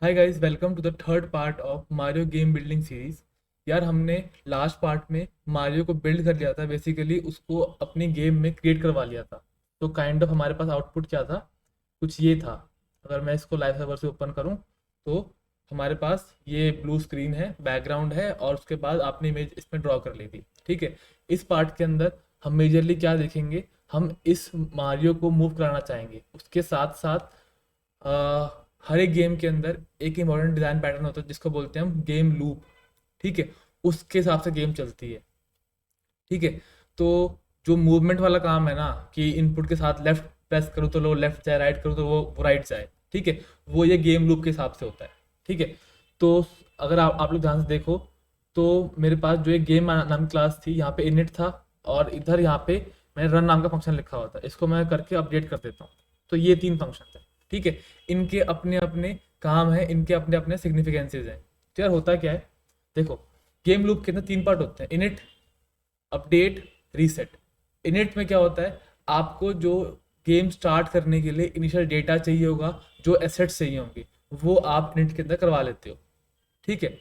Hi guys, welcome to the third part of Mario game building series. यार हमने last part में Mario को build कर लिया था, बेसिकली उसको अपनी गेम में क्रिएट करवा लिया था। तो काइंड ऑफ हमारे पास आउटपुट क्या था, कुछ ये था। अगर मैं इसको लाइव सर्वर से ओपन करूं तो हमारे पास ये ब्लू स्क्रीन है, बैकग्राउंड है, और उसके बाद आपने इमेज इसमें ड्रॉ कर ली थी। ठीक है, इस पार्ट के अंदर हम मेजरली क्या देखेंगे, हम इस मारियो को मूव कराना चाहेंगे। उसके साथ साथ हर एक गेम के अंदर एक इम्पोर्टेंट डिज़ाइन पैटर्न होता है जिसको बोलते हैं हम गेम लूप। ठीक है, उसके हिसाब से गेम चलती है। ठीक है, तो जो मूवमेंट वाला काम है ना, कि इनपुट के साथ लेफ्ट प्रेस करूँ तो वो लेफ्ट जाए, राइट करूँ तो वो राइट जाए। ठीक है, वो ये गेम लूप के हिसाब से होता है। ठीक है, तो अगर आप लोग ध्यान से देखो तो मेरे पास जो एक गेम नाम की क्लास थी, यहाँ पे इनिट था, और इधर यहाँ पे मैंने रन नाम का फंक्शन लिखा हुआ था। इसको मैं करके अपडेट कर देता हूँ। तो ये तीन फंक्शन है। ठीक है, इनके अपने अपने काम है, इनके अपने अपने सिग्निफिकेंसेज हैं। तो यार होता क्या है, देखो, गेम लूप के अंदर तीन पार्ट होते हैं: इनिट, अपडेट, रीसेट। इनिट में क्या होता है, आपको जो गेम स्टार्ट करने के लिए इनिशियल डेटा चाहिए होगा, जो एसेट्स चाहिए होंगे, वो आप इनिट के अंदर करवा लेते हो। ठीक है,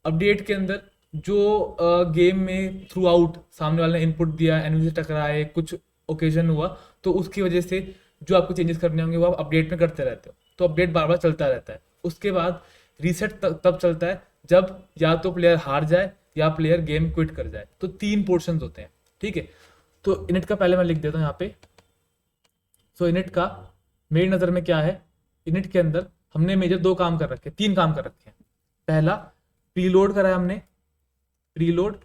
अपडेट के अंदर जो गेम में थ्रू आउट सामने वाले ने इनपुट दिया, एनिमी से टकराए, कुछ ओकेजन हुआ, तो उसकी वजह से जो आपको चेंजेस करने होंगे वो आप अपडेट में करते रहते हो। तो अपडेट बार बार चलता रहता है। उसके बाद रीसेट तब चलता है जब या तो प्लेयर हार जाए या प्लेयर गेम क्विट कर जाए। तो तीन पोर्शन होते हैं। ठीक है, तो इनिट का पहले मैं लिख देता हूँ यहाँ पे। सो इनिट का मेरी नज़र में क्या है, इनिट के अंदर हमने मेजर दो काम कर रखे, तीन काम कर रखे हैं। पहला, प्रीलोड करा है हमने। प्रीलोड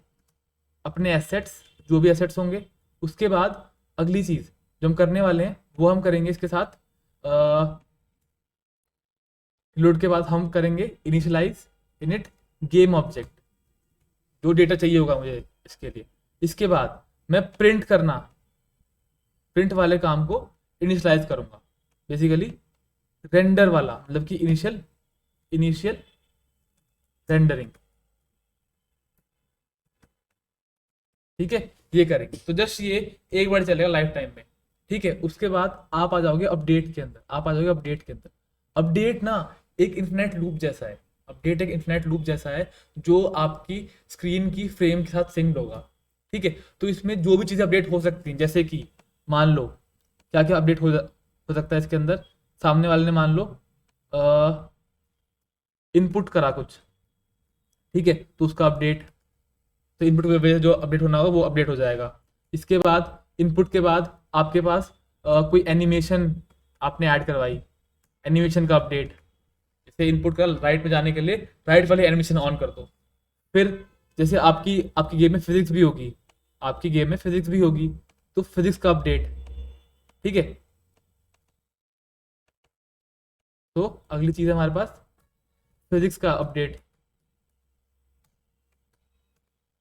अपने एसेट्स, जो भी एसेट्स होंगे। उसके बाद अगली चीज जो हम करने वाले हैं वो हम करेंगे इसके साथ, लोड के बाद हम करेंगे इनिशियलाइज इनिट गेम ऑब्जेक्ट, जो डेटा चाहिए होगा मुझे इसके लिए। इसके बाद मैं प्रिंट करना, प्रिंट वाले काम को इनिशियलाइज करूंगा। बेसिकली रेंडर वाला, मतलब कि इनिशियल इनिशियल रेंडरिंग। ठीक है, ये करेंगे तो जस्ट ये एक बार चलेगा लाइफ टाइम में। ठीक है, उसके बाद आप आ जाओगे अपडेट के अंदर। अपडेट ना एक इन्फिनेट लूप जैसा है। अपडेट एक इन्फिनेट लूप जैसा है जो आपकी स्क्रीन की फ्रेम के साथ सिंक्ड होगा। ठीक है, तो इसमें जो भी चीज़ें अपडेट हो सकती हैं, जैसे कि मान लो क्या क्या अपडेट हो सकता है इसके अंदर। सामने वाले ने मान लो इनपुट करा कुछ, ठीक है, तो उसका अपडेट, तो इनपुट की वजह से जो अपडेट होना होगा वो अपडेट हो जाएगा। इसके बाद इनपुट के बाद आपके पास कोई एनिमेशन आपने ऐड करवाई, एनिमेशन का अपडेट। जैसे इनपुट का राइट में जाने के लिए राइट वाले एनिमेशन ऑन कर दो। फिर जैसे आपकी आपकी गेम में फिजिक्स भी होगी, आपकी गेम में फिजिक्स भी होगी, तो फिजिक्स का अपडेट। ठीक है, तो अगली चीज़ है हमारे पास फिजिक्स का अपडेट।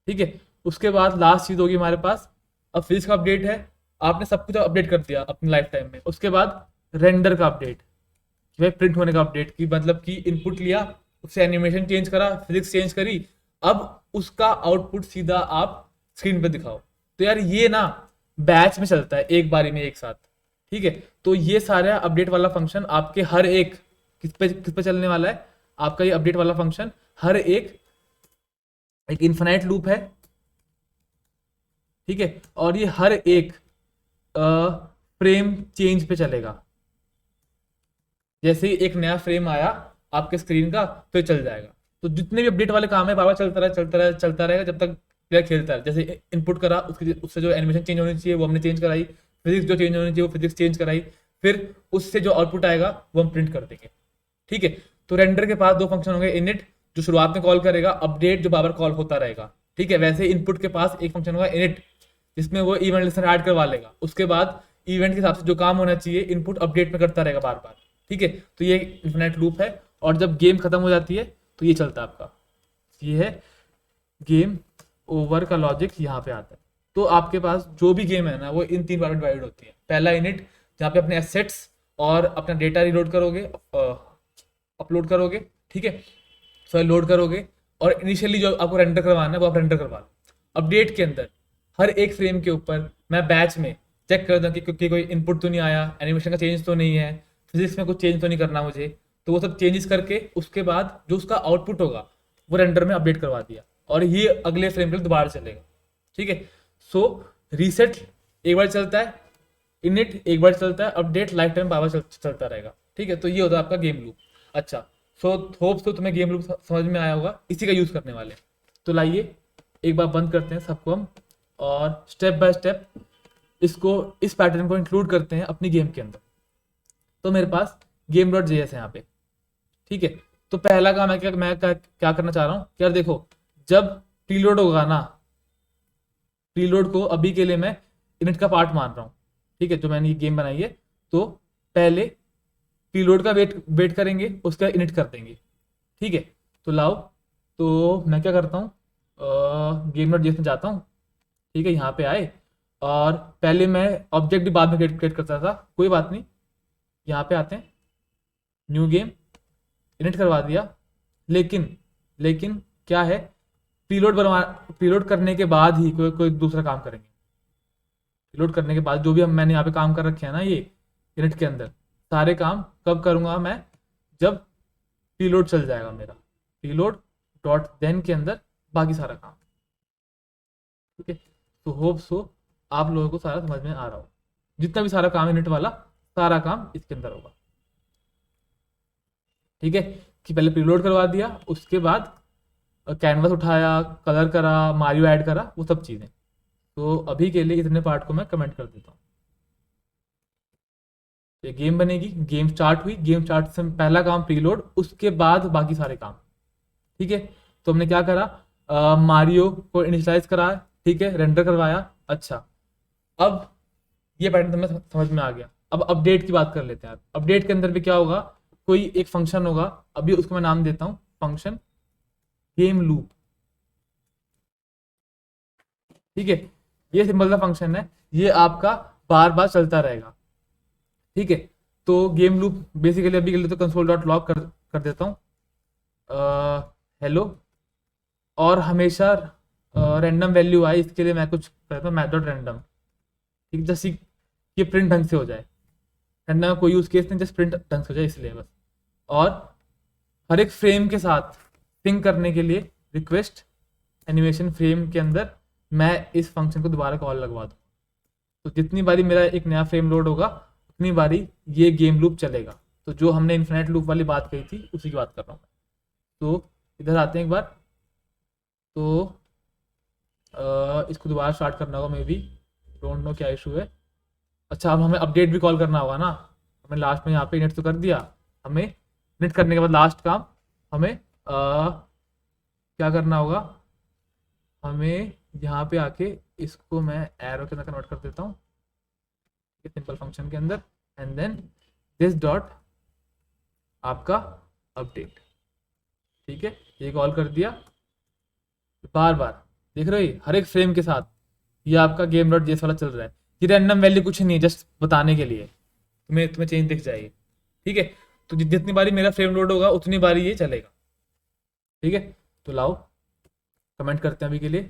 ठीक है, उसके बाद लास्ट चीज़ होगी हमारे पास, अब फिजिक्स का अपडेट है, आपने सब कुछ अपडेट कर दिया अपनी लाइफ टाइम में। उसके बाद रेंडर का अपडेट, कि भाई प्रिंट होने का अपडेट, की मतलब कि इनपुट लिया, उससे एनिमेशन चेंज करा, फिजिक्स चेंज करी, अब उसका आउटपुट सीधा आप स्क्रीन पे दिखाओ। तो यार ये ना बैच में चलता है, एक बारी में एक साथ। ठीक है, तो ये सारा अपडेट वाला फंक्शन आपके हर एक किस पे चलने वाला है, आपका ये अपडेट वाला फंक्शन हर एक इन्फिनाइट लूप है। ठीक है, और ये हर एक फ्रेम चेंज पे चलेगा। जैसे ही एक नया फ्रेम आया आपके स्क्रीन का, तो ये चल जाएगा। तो जितने भी अपडेट वाले काम है बार बार चलता रहेगा जब तक प्लेयर खेलता है। जैसे इनपुट करा, उसकी उससे जो एनिमेशन चेंज होनी चाहिए वो हमने चेंज कराई, फिजिक्स जो चेंज होनी चाहिए वो फिजिक्स चेंज कराई, फिर उससे जो आउटपुट आएगा वो हम प्रिंट कर देंगे। ठीक है, तो रेंडर के पास दो फंक्शन होंगे, इनिट जो शुरुआत में कॉल करेगा, अपडेट जो बार बार कॉल होता रहेगा। ठीक है, वैसे इनपुट के पास एक फंक्शन होगा इनिट, जिसमें वो इवेंट लिस्टर ऐड करवा लेगा। उसके बाद इवेंट के हिसाब से जो काम होना चाहिए इनपुट अपडेट में करता रहेगा बार बार। ठीक है, तो ये इन्फिनेट लूप है, और जब गेम खत्म हो जाती है तो ये चलता है आपका। ये है गेम ओवर का लॉजिक, यहाँ पे आता है। तो आपके पास जो भी गेम है ना वो इन तीन बार में डिवाइड होती है। पहला इनिट, जहाँ पे अपने एसेट्स और अपना डेटा रीलोड करोगे, अपलोड करोगे। ठीक है, सॉरी लोड करोगे, और इनिशियली जो आपको रेंडर करवाना है वो आप रेंडर करवा लो। अपडेट के अंदर हर एक फ्रेम के ऊपर मैं बैच में चेक कर दूँ कि कोई इनपुट तो नहीं आया, एनिमेशन का चेंज तो नहीं है, फिजिक्स में कुछ चेंज तो नहीं करना मुझे। तो वो सब चेंजेस करके उसके बाद जो उसका आउटपुट होगा वो रेंडर में अपडेट करवा दिया, और ये अगले फ्रेम के लिए दोबारा चलेगा। ठीक है, सो रीसेट एक बार चलता है, इनिट एक बार चलता है, अपडेट लाइफ टाइम बार बार चलता रहेगा। ठीक है, तो ये होता है आपका गेम लूप। अच्छा, सो होप तो तुम्हें गेम लूप समझ में आया होगा, इसी का यूज करने वाले हैं। तो लाइए एक बार बंद करते हैं सबको हम, और स्टेप बाय स्टेप इसको, इस पैटर्न को इंक्लूड करते हैं अपनी गेम के अंदर। तो मेरे पास गेम डॉट जेएस है यहाँ पे। ठीक है, तो पहला काम है क्या करना चाह रहा हूँ यार, देखो जब प्रीलोड होगा ना, प्रीलोड को अभी के लिए मैं इनिट का पार्ट मान रहा हूँ। ठीक है, जो मैंने ये गेम बनाई है, तो पहले प्रीलोड का वेट करेंगे, उसका इनिट कर देंगे। ठीक है, तो लाओ, तो मैं क्या करता हूँ, गेम डॉट जेएस में जाता हूँ। ठीक है, यहाँ पे आए, और पहले मैं ऑब्जेक्ट भी बाद में क्रिएट करता था, कोई बात नहीं। यहाँ पे आते हैं, न्यू गेम, इनिट करवा दिया। लेकिन लेकिन क्या है, प्रीलोड करने के बाद ही कोई कोई दूसरा काम करेंगे। प्रीलोड करने के बाद जो भी मैंने यहाँ पे काम कर रखे हैं ना, ये इनिट के अंदर सारे काम कब करूँगा मैं, जब प्रीलोड चल जाएगा मेरा, प्रीलोड डॉट देन के अंदर बाकी सारा काम। ठीक है, तो होप सो आप लोगों को सारा समझ में आ रहा हो, जितना भी सारा काम इनिट वाला, सारा काम इसके अंदर होगा। ठीक है, कि पहले प्रीलोड करवा दिया, उसके बाद कैनवस उठाया, कलर करा, मारियो ऐड करा, वो सब चीज़ें। तो अभी के लिए इतने पार्ट को मैं कमेंट कर देता हूँ। ये गेम बनेगी, गेम स्टार्ट हुई, गेम स्टार्ट से पहला काम प्रीलोड, उसके बाद बाकी सारे काम। ठीक है, तो हमने क्या करा, मारियो को इनिशियलाइज करा, ठीक है, रेंडर करवाया। अच्छा, अब ये पैटर्न तुम्हें समझ में आ गया। अब अपडेट की बात कर लेते हैं। अपडेट के अंदर भी क्या होगा, कोई एक फंक्शन होगा, अभी उसको मैं नाम देता हूँ फंक्शन गेम लूप। ठीक है, ये सिंपल सा फंक्शन है, ये आपका बार बार चलता रहेगा। ठीक है, तो गेम लूप बेसिकली अभी के लिए तो कंसोल डॉट लॉग कर देता हूँ, हेलो, और हमेशा रैंडम वैल्यू आए, इसके लिए मैं कुछ करता हूँ मैथ डॉट रैंडम। ठीक, जैसे ये प्रिंट ढंग से हो जाए, रैंडम कोई यूज केस नहीं, जस्ट प्रिंट ढंग से हो जाए इसलिए बस। और हर एक फ्रेम के साथ सिंक करने के लिए रिक्वेस्ट एनिमेशन फ्रेम के अंदर मैं इस फंक्शन को दोबारा कॉल लगवा दूँ, तो जितनी बारी मेरा एक नया फ्रेम लोड होगा उतनी बारी ये गेम लूप चलेगा। तो जो हमने इन्फिनिट लूप वाली बात कही थी उसी की बात कर रहा हूँ। तो इधर आते हैं एक बार, तो इसको दोबारा स्टार्ट करना होगा, मे बी डोंट नो क्या इशू है। अच्छा, अब हमें अपडेट भी कॉल करना होगा ना, हमें लास्ट में यहाँ पे इनिट तो कर दिया, हमें इनिट करने के बाद लास्ट काम हमें क्या करना होगा, हमें यहाँ पे आके इसको मैं एरो के अंदर कन्वर्ट कर देता हूँ सिंपल फंक्शन के अंदर, एंड देन दिस डॉट आपका अपडेट। ठीक है, ये कॉल कर दिया, बार बार देख रहे हो हर एक फ्रेम के साथ ये आपका गेम डॉट जेएस वाला चल रहा है। ये रैंडम वैल्यू कुछ नहीं है, जस्ट बताने के लिए, तुम्हें चेंज दिख जाएगी। ठीक है, तो जितनी बारी मेरा फ्रेम लोड होगा उतनी बारी ये चलेगा। ठीक है, तो लाओ कमेंट करते हैं अभी के लिए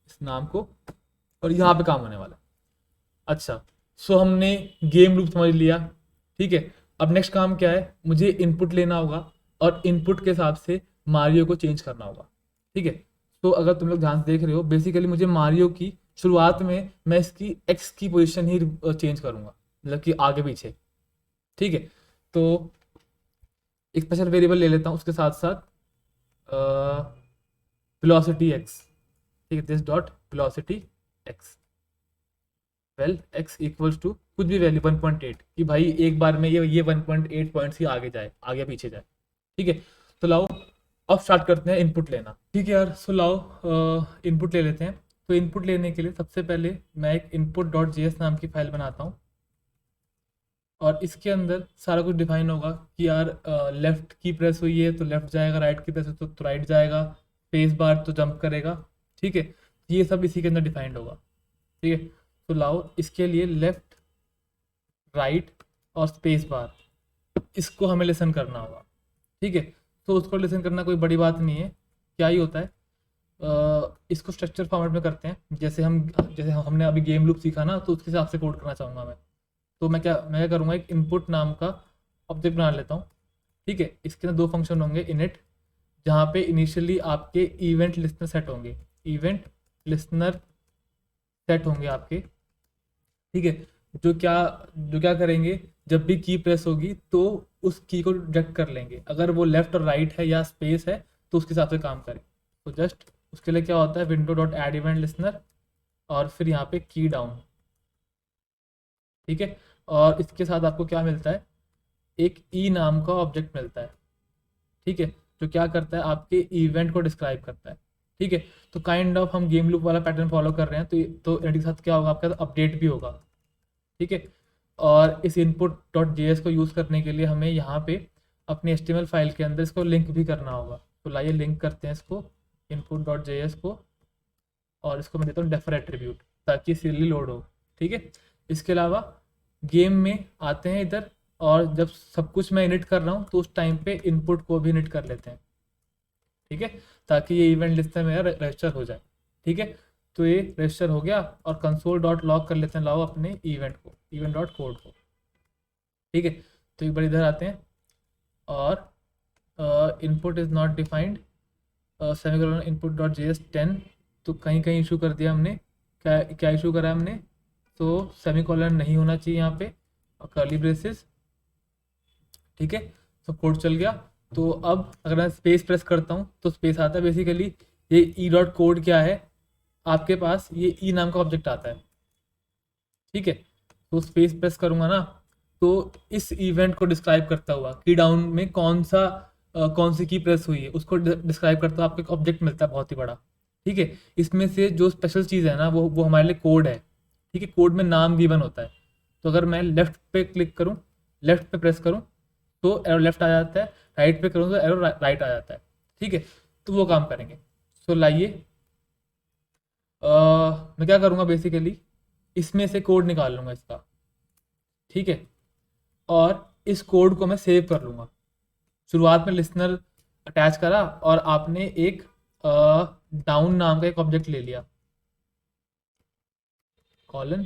इस नाम को, और यहाँ पे काम होने वाला है। अच्छा, सो हमने गेम लूप समझ लिया। ठीक है, अब नेक्स्ट काम क्या है, मुझे इनपुट लेना होगा और इनपुट के हिसाब से मारियो को चेंज करना होगा। ठीक है, तो अगर तुम लोग ध्यान से देख रहे हो, बेसिकली मुझे मारियो की शुरुआत में मैं इसकी एक्स की पोजीशन ही चेंज करूंगा, मतलब कि आगे पीछे। ठीक है, तो एक स्पेशल वेरिएबल ले लेता हूँ उसके साथ साथ वेलोसिटी एक्स। ठीक है, this dot velocity x, vel x equals to कुछ भी वैल्यू 1.8, कि भाई एक बार में ये 1.8 पॉइंट्स ही आगे जाए, आगे पीछे जाए। ठीक है, तो लाओ अब स्टार्ट करते हैं इनपुट लेना। ठीक है यार, सो लाओ इनपुट ले लेते हैं। तो इनपुट लेने के लिए सबसे पहले मैं एक इनपुट डॉट जेएस नाम की फाइल बनाता हूँ, और इसके अंदर सारा कुछ डिफाइन होगा कि यार लेफ्ट की प्रेस हुई है तो लेफ्ट जाएगा, राइट की प्रेस है तो राइट जाएगा, स्पेस बार तो जंप करेगा। ठीक है, ये सब इसी के अंदर डिफाइंड होगा। ठीक है, तो लाओ इसके लिए लेफ्ट, राइट और स्पेस बार, इसको हमें लिसन करना होगा। ठीक है, तो उसको लिसन करना कोई बड़ी बात नहीं है, क्या ही होता है, इसको स्ट्रक्चर फॉर्मेट में करते हैं, जैसे हमने अभी गेम लूप सीखा ना, तो उसके हिसाब से कोड करना चाहूँगा मैं। तो मैं क्या करूँगा, एक इनपुट नाम का ऑब्जेक्ट बना लेता हूँ। ठीक है, इसके अंदर दो फंक्शन होंगे, इनिट, जहाँ पे इनिशियली आपके इवेंट लिस्नर सेट होंगे, इवेंट लिस्नर सेट होंगे आपके। ठीक है, जो क्या करेंगे, जब भी की प्रेस होगी तो उस की को डिटेक्ट कर लेंगे, अगर वो लेफ्ट और राइट है या स्पेस है तो उसके हिसाब से काम करें। तो जस्ट उसके लिए क्या होता है, window dot add event listener और फिर यहाँ पे की डाउन। ठीक है, और इसके साथ आपको क्या मिलता है, एक ई नाम का ऑब्जेक्ट मिलता है। ठीक है, जो क्या करता है, आपके इवेंट को डिस्क्राइब करता है। ठीक है, तो काइंड ऑफ हम गेम लूप वाला पैटर्न फॉलो कर रहे हैं, तो इनके साथ क्या होगा, आपका अपडेट भी होगा। ठीक है, और इस इनपुट डॉट जे को यूज़ करने के लिए हमें यहाँ पे अपनी एचटीएमएल फाइल के अंदर इसको लिंक भी करना होगा। तो लाइए लिंक करते हैं इसको, इनपुट डॉट जे को, और इसको मैं देता हूँ डेफर एट्रीब्यूट ताकि सीरियली लोड हो। ठीक है, इसके अलावा गेम में आते हैं इधर, और जब सब कुछ मैं इनिट कर रहा हूँ तो उस टाइम पे इनपुट को भी इनिट कर लेते हैं। ठीक है, ताकि ये इवेंट लिस्टर मेरा रजिस्टर हो जाए। ठीक है, तो ये रजिस्टर हो गया, और कंसोल डॉट लॉग कर लेते हैं लाओ अपने इवेंट को, इवेंट डॉट कोड को। ठीक है, तो एक बार इधर आते हैं, और input is not defined semicolon input dot J 10, तो कहीं कहीं इशू कर दिया हमने। क्या क्या इशू करा हमने, तो सेमीकोलन नहीं होना चाहिए यहाँ पे, और कर्ली ब्रेसेस। ठीक है, तो कोड चल गया। तो अब अगर मैं स्पेस प्रेस करता हूँ तो स्पेस आता है। बेसिकली ये ई डॉट कोड क्या है, आपके पास ये ई नाम का ऑब्जेक्ट आता है। ठीक है, तो स्पेस प्रेस करूँगा ना, तो इस इवेंट को डिस्क्राइब करता हुआ की डाउन में कौन सी की प्रेस हुई है उसको डिस्क्राइब करता हुआ आपको एक ऑब्जेक्ट मिलता है बहुत ही बड़ा। ठीक है, इसमें से जो स्पेशल चीज़ है ना, वो हमारे लिए कोड है। ठीक है, कोड में नाम गिवन होता है। तो अगर मैं लेफ्ट पे क्लिक करूँ, लेफ्ट पे प्रेस करूँ तो एरो लेफ्ट आ जाता है, राइट पे करूँ तो एरो राइट आ जाता है। ठीक है, तो वो काम करेंगे। सो लाइए, मैं क्या करूँगा, बेसिकली इसमें से कोड निकाल लूँगा इसका। ठीक है, और इस कोड को मैं सेव कर लूँगा। शुरुआत में लिसनर अटैच करा, और आपने एक डाउन नाम का एक ऑब्जेक्ट ले लिया, कॉलन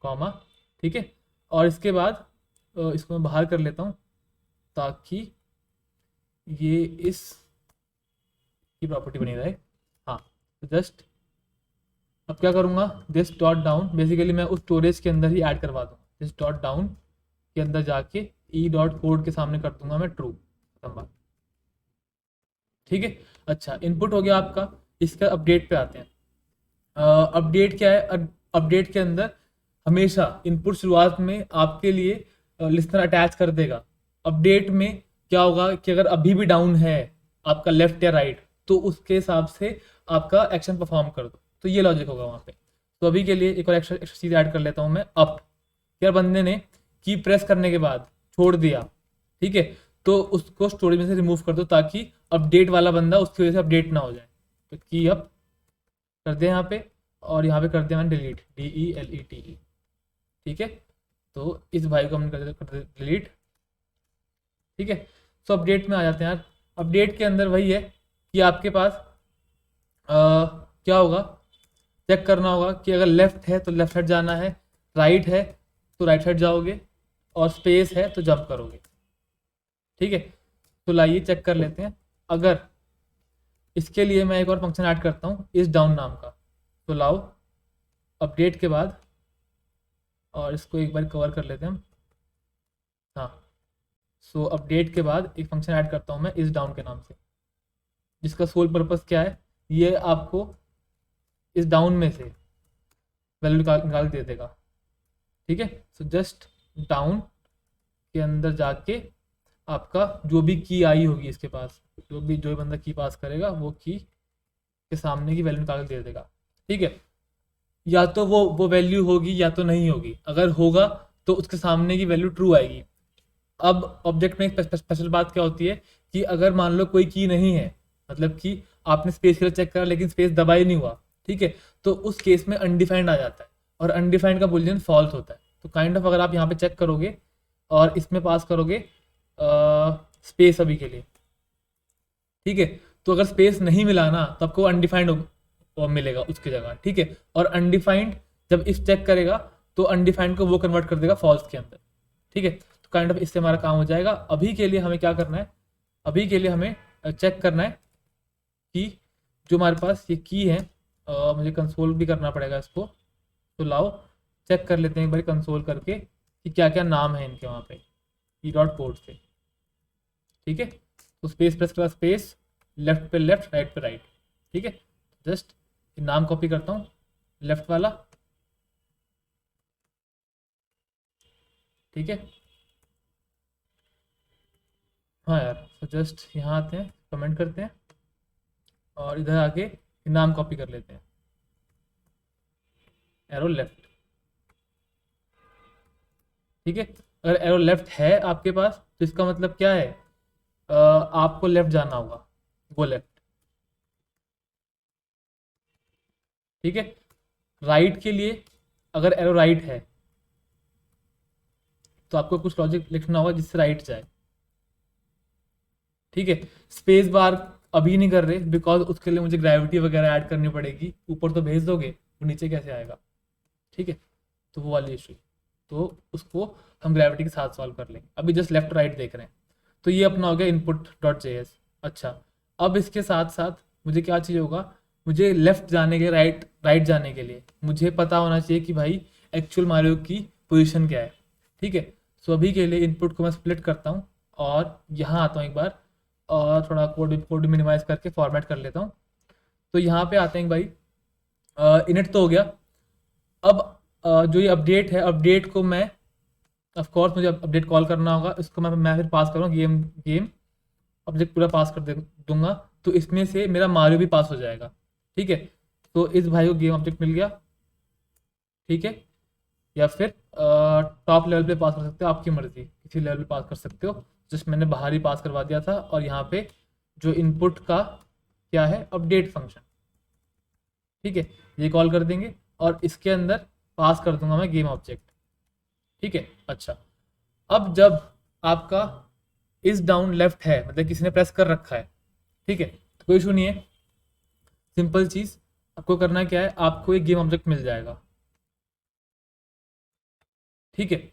कॉमा। ठीक है, और इसके बाद इसको मैं बाहर कर लेता हूँ ताकि ये इस की प्रॉपर्टी बनी रहे। हाँ, तो जस्ट अब क्या करूँगा, दिस डॉट डाउन, बेसिकली मैं उस स्टोरेज के अंदर ही ऐड करवा दूँगा। दिस डॉट डाउन के अंदर जाके ई डॉट कोड के सामने कर दूंगा मैं ट्रू। ठीक है, अच्छा इनपुट हो गया आपका। इसका अपडेट पे आते हैं। अपडेट क्या है, अपडेट के अंदर हमेशा इनपुट शुरुआत में आपके लिए लिस्नर अटैच कर देगा। अपडेट में क्या होगा कि अगर अभी भी डाउन है आपका लेफ्ट या राइट, तो उसके हिसाब से आपका एक्शन परफॉर्म कर दो। तो ये लॉजिक होगा वहाँ पे। तो अभी के लिए एक और एक्स्ट्रा चीज़ ऐड कर लेता हूँ मैं, अप। यार बंदे ने की प्रेस करने के बाद छोड़ दिया, ठीक है, तो उसको स्टोरेज में से रिमूव कर दो ताकि अपडेट वाला बंदा उसकी वजह से अपडेट ना हो जाए। तो की अप कर दिया यहाँ पे, और यहाँ पे कर दिया मैंने डिलीट, DELETE। ठीक है, तो इस भाई को हमने कर दिया डिलीट। ठीक है, तो अपडेट में आ जाते हैं यार। अपडेट के अंदर वही है कि आपके पास क्या होगा, चेक करना होगा कि अगर लेफ्ट है तो लेफ्ट साइड जाना है, राइट है तो राइट साइड जाओगे, और स्पेस है तो जंप करोगे। ठीक है, तो लाइए चेक कर लेते हैं। अगर इसके लिए मैं एक और फंक्शन ऐड करता हूँ, इस डाउन नाम का। तो लाओ अपडेट के बाद, और इसको एक बार कवर कर लेते हैं हम। हाँ, सो अपडेट के बाद एक फंक्शन ऐड करता हूँ मैं इस डाउन के नाम से, जिसका सोल पर्पस क्या है, ये आपको इस डाउन में से वैल्यू निकाल दे देगा। ठीक है, सो जस्ट डाउन के अंदर जाके आपका जो भी की आई होगी इसके पास, जो बंदा की पास करेगा वो की के सामने की वैल्यू निकाल दे देगा। ठीक है, या तो वो वैल्यू होगी या तो नहीं होगी। अगर होगा तो उसके सामने की वैल्यू ट्रू आएगी। अब ऑब्जेक्ट में एक स्पेशल बात क्या होती है कि अगर मान लो कोई की नहीं है, मतलब कि आपने स्पेस के लिए चेक करा लेकिन स्पेस दबा ही नहीं हुआ, ठीक है, तो उस केस में अनडिफाइंड आ जाता है, और अनडिफाइंड का बुलियन फॉल्स होता है। तो काइंड ऑफ अगर आप यहाँ पे चेक करोगे और इसमें पास करोगे स्पेस अभी के लिए, ठीक है, तो अगर स्पेस नहीं मिला ना तो आपको अनडिफाइंड मिलेगा उसकी जगह। ठीक है, और अनडिफाइंड जब इफ चेक करेगा तो अनडिफाइंड को वो कन्वर्ट कर देगा फॉल्स के अंदर। ठीक है, तो काइंड ऑफ इससे हमारा काम हो जाएगा। अभी के लिए हमें क्या करना है, अभी के लिए हमें चेक करना है कि जो हमारे पास ये की है, मुझे कंसोल भी करना पड़ेगा इसको, तो लाओ चेक कर लेते हैं एक बार कंसोल करके कि क्या क्या नाम है इनके वहाँ पे ई डॉट कोड से। ठीक है, तो स्पेस प्रेस करा, स्पेस, लेफ्ट पे लेफ्ट, राइट पे राइट। ठीक है, जस्ट नाम कॉपी करता हूँ लेफ्ट वाला। ठीक है, हाँ यार, तो जस्ट यहाँ आते हैं, कमेंट करते हैं और इधर आके नाम कॉपी कर लेते हैं, एरो लेफ्ट। ठीक है, अगर एरो लेफ्ट है आपके पास तो इसका मतलब क्या है, आपको लेफ्ट जाना होगा, वो लेफ्ट। ठीक है, राइट के लिए अगर एरो राइट है तो आपको कुछ लॉजिक लिखना होगा जिससे राइट जाए। ठीक है, स्पेस बार अभी नहीं कर रहे बिकॉज उसके लिए मुझे ग्रेविटी वगैरह ऐड करनी पड़ेगी, ऊपर तो भेज दोगे वो नीचे कैसे आएगा। ठीक है, तो वो वाली इशू, तो उसको हम ग्रेविटी के साथ सॉल्व कर लेंगे। अभी जस्ट लेफ्ट राइट देख रहे हैं, तो ये अपना हो गया इनपुट डॉट जेएस। अच्छा, अब इसके साथ साथ मुझे क्या चाहिए होगा, मुझे लेफ्ट जाने के राइट राइट जाने के लिए मुझे पता होना चाहिए कि भाई एक्चुअल मारियो की पोजीशन क्या है। ठीक है, सो अभी के लिए इनपुट को मैं स्प्लिट करता हूँ और यहाँ आता हूँ एक बार और थोड़ा कोड कोड मिनिमाइज करके फॉर्मेट कर लेता हूँ। तो यहाँ पे आते हैं भाई, इनिट तो हो गया। अब जो ये अपडेट है, अपडेट को मैं ऑफ कोर्स मुझे अपडेट कॉल करना होगा, इसको मैं फिर पास करूँगा गेम गेम ऑब्जेक्ट पूरा पास कर दे दूंगा, तो इसमें से मेरा मारियो भी पास हो जाएगा। ठीक है, तो इस भाई को गेम ऑब्जेक्ट मिल गया। ठीक है, या फिर टॉप लेवल पे पास कर सकते हो, आपकी मर्जी किसी लेवल पे पास कर सकते हो। जस्ट मैंने बाहर ही पास करवा दिया था और यहाँ पे जो इनपुट का क्या है, अपडेट फंक्शन। ठीक है, ये कॉल कर देंगे और इसके अंदर पास कर दूंगा मैं गेम ऑब्जेक्ट। ठीक है, अच्छा, अब जब आपका इस डाउन लेफ्ट है मतलब किसी ने प्रेस कर रखा है, ठीक है, तो कोई इशू नहीं है। सिंपल चीज आपको करना क्या है, आपको एक गेम ऑब्जेक्ट मिल जाएगा। ठीक है,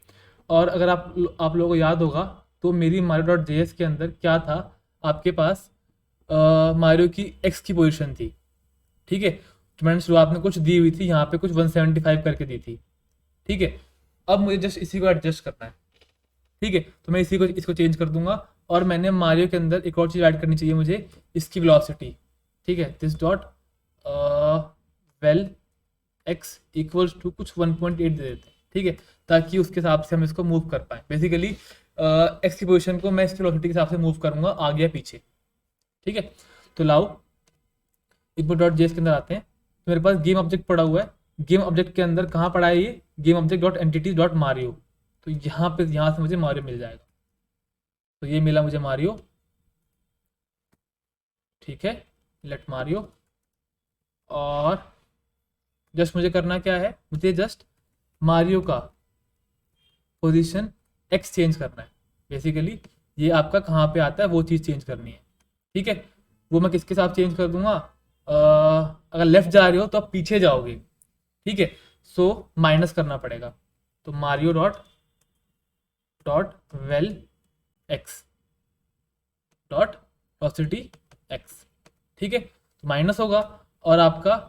और अगर आप लोगों को याद होगा तो मेरी मारियो डॉट जेएस के अंदर क्या था, आपके पास मारियो की एक्स की पोजीशन थी। ठीक है, तो मैंने शुरुआत में कुछ दी हुई थी, यहाँ पे कुछ 175 करके दी थी। ठीक है, अब मुझे जस्ट इसी को एडजस्ट करना है। ठीक है, तो मैं इसको चेंज कर दूंगा और मैंने मारियो के अंदर एक और चीज़ ऐड करनी चाहिए मुझे, इसकी वेलोसिटी। ठीक है, this dot vel x equals to कुछ 1.8 दे देते हैं। ठीक है, ताकि उसके हिसाब से हम इसको मूव कर पाए। बेसिकली एक्स की पोजिशन को मैं इसकी वेलोसिटी के हिसाब से मूव करूंगा आगे या पीछे। ठीक है, तो लाओ इनपुट डॉट जेएस के अंदर आते हैं, तो मेरे पास गेम ऑब्जेक्ट पड़ा हुआ है। गेम ऑब्जेक्ट के अंदर कहाँ पड़ा है, ये game object dot entity dot Mario. तो यहाँ से मुझे मारियो मिल जाएगा, तो ये मिला मुझे मारियो। ठीक है, लेट मारियो, और जस्ट मुझे करना क्या है, मुझे जस्ट मारियो का पोजीशन एक्स चेंज करना है। बेसिकली ये आपका कहाँ पे आता है वो चीज़ चेंज करनी है। ठीक है, वो मैं किसके साथ चेंज कर दूंगा, अगर लेफ्ट जा रहे हो तो आप पीछे जाओगे। ठीक है, सो माइनस करना पड़ेगा, तो Mario dot dot vel x dot velocity x. ठीक है, तो माइनस होगा और आपका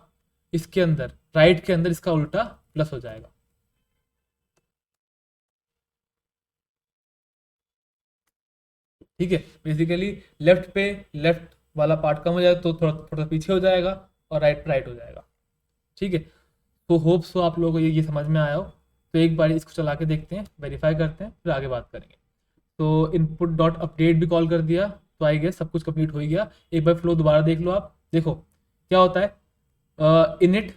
इसके अंदर राइट के अंदर इसका उल्टा प्लस हो जाएगा। ठीक है, बेसिकली लेफ्ट वाला पार्ट कम हो जाएगा तो थोड़ा थोड़ा पीछे हो जाएगा और राइट राइट हो जाएगा। ठीक है, तो होप सो आप लोगों को ये समझ में आया हो। तो एक बार इसको चला के देखते हैं, वेरीफाई करते हैं, फिर आगे बात करेंगे। तो इनपुट डॉट अपडेट भी कॉल कर दिया, तो आई गेस सब कुछ कंप्लीट हो ही गया। एक बार फ्लो दोबारा देख लो आप, देखो क्या होता है, इनिट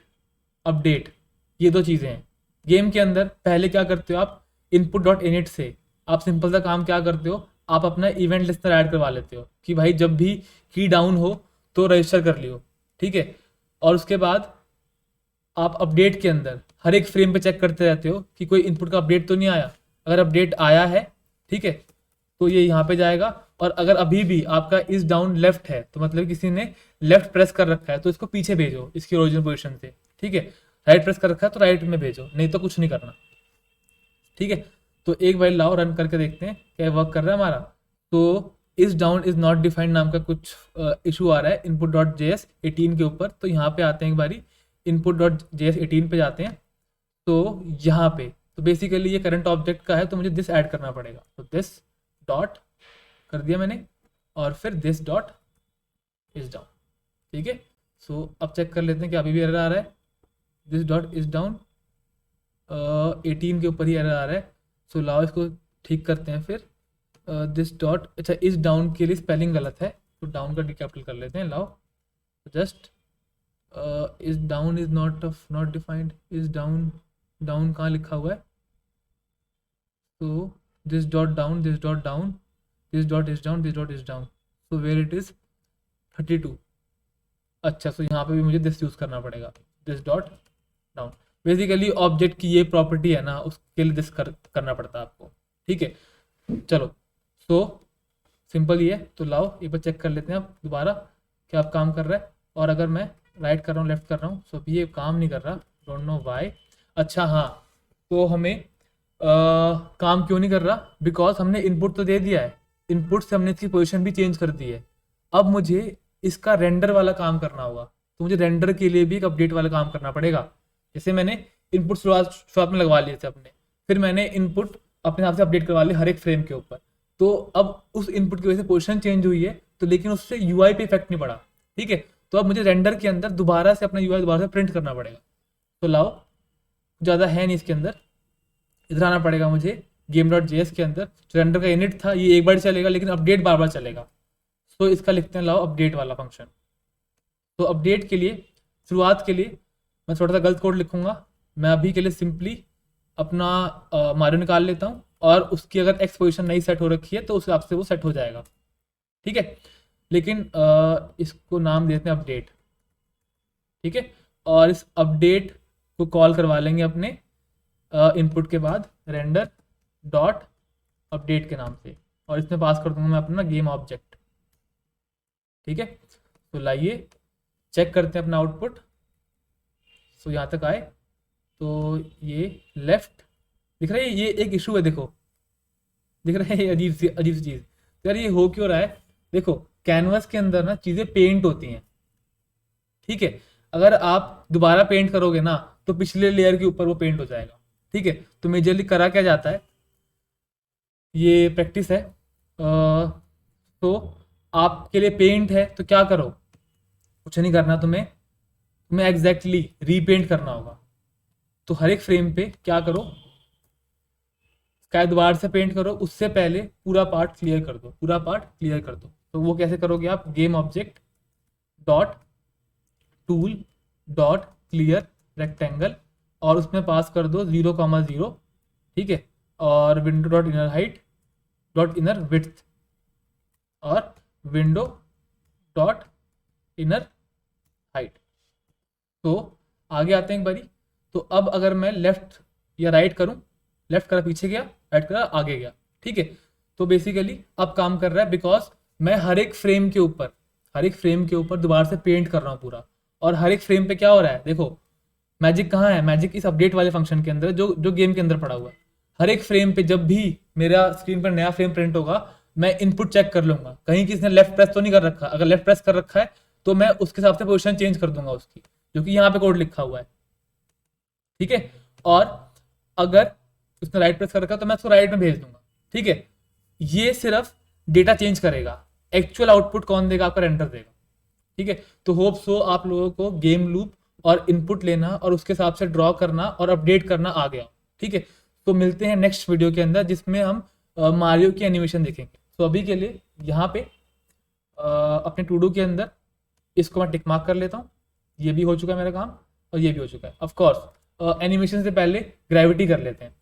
अपडेट, ये दो चीज़ें हैं। गेम के अंदर पहले क्या करते हो आप, इनपुट डॉट इनिट से आप सिंपल सा काम क्या करते हो, आप अपना इवेंट लिस्टर ऐड करवा लेते हो कि भाई जब भी की डाउन हो तो रजिस्टर कर लियो। ठीक है, और उसके बाद आप अपडेट के अंदर हर एक फ्रेम पे चेक करते रहते हो कि कोई इनपुट का अपडेट तो नहीं आया। अगर अपडेट आया है, ठीक है, तो ये यहाँ पे जाएगा, और अगर अभी भी आपका इस डाउन लेफ्ट है तो मतलब किसी ने लेफ्ट प्रेस कर रखा है तो इसको पीछे भेजो इसकी ओरिजिनल पोजीशन से। ठीक है, राइट प्रेस कर रखा है तो राइट में भेजो, नहीं तो कुछ नहीं करना। ठीक है, तो एक बार लाओ रन करके देखते हैं क्या वर्क कर रहा है हमारा। तो इस डाउन इज नॉट डिफाइंड नाम का कुछ इशू आ रहा है इनपुट डॉट जेएस 18 के ऊपर। तो यहाँ पे आते हैं एक बारी इनपुट डॉट जेएस 18 पे जाते हैं। तो यहाँ पे तो बेसिकली ये करंट ऑब्जेक्ट का है, तो मुझे दिस ऐड करना पड़ेगा। तो दिस डॉट कर दिया मैंने, और फिर दिस डॉट इज डाउन। ठीक है, सो अब चेक कर लेते हैं कि अभी भी एरर आ रहा है। दिस डॉट इज डाउन 18 के ऊपर ही एरर आ रहा है। सो लाओ इसको ठीक करते हैं फिर। दिस डॉट, अच्छा इस डाउन के लिए स्पेलिंग गलत है, तो डाउन का डिकैपिटल कर लेते हैं। लाओ just is down is not defined. Is down, down कहाँ लिखा हुआ है? तो this dot down, this dot down, this dot is down, this dot is down. So where it is 32। अच्छा, सो यहाँ पे भी मुझे दिस यूज़ करना पड़ेगा, this dot down. Basically object की ये प्रॉपर्टी है ना, उसके लिए दिस करना पड़ता है आपको। ठीक है, चलो सो सिंपल ये है। तो लाओ एक बार चेक कर लेते हैं अब दोबारा क्या आप काम कर रहा है। और अगर मैं राइट कर रहा हूँ लेफ्ट कर रहा हूँ, सो ये काम नहीं कर रहा, डोंट नो वाई। अच्छा हाँ, तो हमें काम क्यों नहीं कर रहा? बिकॉज हमने इनपुट तो दे दिया है, इनपुट से हमने इसकी पोजीशन भी चेंज कर दी है। अब मुझे इसका रेंडर वाला काम करना होगा, तो मुझे रेंडर के लिए भी एक अपडेट वाला काम करना पड़ेगा। जैसे मैंने इनपुट शुरुआत में लगवा लिए थे अपने, फिर मैंने इनपुट अपने हिसाब से अपडेट करवा लिए हर एक फ्रेम के ऊपर। तो अब उस इनपुट की वजह से पोजीशन चेंज हुई है, तो लेकिन उससे यूआई पे इफेक्ट नहीं पड़ा। ठीक है, तो अब मुझे रेंडर के अंदर दोबारा से अपना यूआई दोबारा से प्रिंट करना पड़ेगा। तो लाओ, ज़्यादा है नहीं इसके अंदर, इधर आना पड़ेगा मुझे गेम डॉट जेएस के अंदर। जो रेंडर का यूनिट था ये एक बार चलेगा, लेकिन अपडेट बार बार चलेगा। तो इसका लिखते हैं लाओ अपडेट वाला फंक्शन। तो अपडेट के लिए शुरुआत के लिए मैं थोड़ा सा गलत कोड लिखूंगा। मैं अभी के लिए सिंपली अपना मारियो निकाल लेता हूँ, और उसकी अगर एक्स पोजीशन नहीं सेट हो रखी है तो उस हिसाब से वो सेट हो जाएगा। ठीक है, लेकिन इसको नाम देते हैं अपडेट। ठीक है, और इस अपडेट को कॉल करवा लेंगे अपने इनपुट के बाद रेंडर डॉट अपडेट के नाम से, और इसमें पास कर दूंगा मैं अपना गेम ऑब्जेक्ट। ठीक है, तो लाइए चेक करते हैं अपना आउटपुट। सो यहाँ तक आए तो ये लेफ्ट दिख रहा है, ये एक इशू है, देखो दिख रहा है, अजीब सी चीज़। तो यार ये हो क्यों रहा है? देखो कैनवस के अंदर ना चीज़ें पेंट होती हैं। ठीक है, अगर आप दोबारा पेंट करोगे ना तो पिछले लेयर के ऊपर वो पेंट हो जाएगा। ठीक है, तो मेजरली करा क्या जाता है, ये प्रैक्टिस है। तो आपके लिए पेंट है तो क्या करो, कुछ नहीं करना, तुम्हें एग्जैक्टली रीपेंट करना होगा। तो हर एक फ्रेम पे क्या करो, स्काई दोबारा से पेंट करो, उससे पहले पूरा पार्ट क्लियर कर दो, पूरा पार्ट क्लियर कर दो। तो वो कैसे करोगे आप? Game object dot tool dot clear rectangle, और उसमें पास कर दो 0,0। ठीक है, और window dot inner height dot inner width, और विंडो डॉट इनर हाइट। तो आगे आते हैं एक बारी। तो अब अगर मैं लेफ्ट या राइट करूं, लेफ्ट करा पीछे गया, राइट करा आगे गया। ठीक है, तो बेसिकली अब काम कर रहा है, बिकॉज मैं हर एक फ्रेम के ऊपर दोबारा से पेंट कर रहा हूँ पूरा। और हर एक फ्रेम पे क्या हो रहा है, देखो मैजिक कहाँ है? मैजिक इस अपडेट वाले फंक्शन के अंदर, जो गेम के अंदर पड़ा हुआ है। हर एक फ्रेम पे जब भी मेरा स्क्रीन पर नया फ्रेम प्रिंट होगा, मैं इनपुट चेक कर लूंगा कहीं किसने लेफ्ट प्रेस तो नहीं कर रखा। अगर लेफ्ट प्रेस कर रखा है तो मैं उसके हिसाब से पोजीशन चेंज कर दूंगा उसकी, जो कि यहाँ पे कोड लिखा हुआ है। ठीक है, और अगर उसने राइट प्रेस कर रखा तो मैं उसको राइट में भेज दूंगा। ठीक है, ये सिर्फ डेटा चेंज करेगा, एक्चुअल आउटपुट कौन देगा? आपका रेंडर देगा। ठीक है, तो होप सो आप लोगों को गेम लूप और इनपुट लेना और उसके हिसाब से ड्रॉ करना और अपडेट करना आ गया। ठीक है, तो मिलते हैं नेक्स्ट वीडियो के अंदर, जिसमें हम मारियो की एनिमेशन देखेंगे। तो अभी के लिए यहाँ पे अपने टू डू के अंदर इसको मैं टिक मार्क कर लेता हूँ। ये भी हो चुका है मेरा काम, और ये भी हो चुका है। ऑफ कोर्स एनिमेशन से पहले ग्रेविटी कर लेते हैं।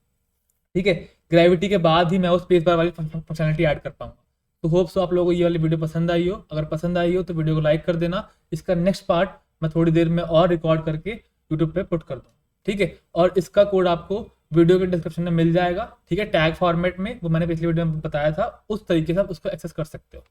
ठीक है, ग्रेविटी के बाद ही मैं उस स्पेस बार वाली फंक्शनलिटी ऐड कर पाऊंगा। तो होप सो आप लोगों को ये वाली वीडियो पसंद आई हो। अगर पसंद आई हो तो वीडियो को लाइक कर देना। इसका नेक्स्ट पार्ट मैं थोड़ी देर में और रिकॉर्ड करके यूट्यूब पे पुट कर दूँ। ठीक है, और इसका कोड आपको वीडियो के डिस्क्रिप्शन में मिल जाएगा। ठीक है, टैग फॉर्मेट में, वो मैंने पिछली वीडियो में बताया था, उस तरीके से आप उसको एक्सेस कर सकते हो।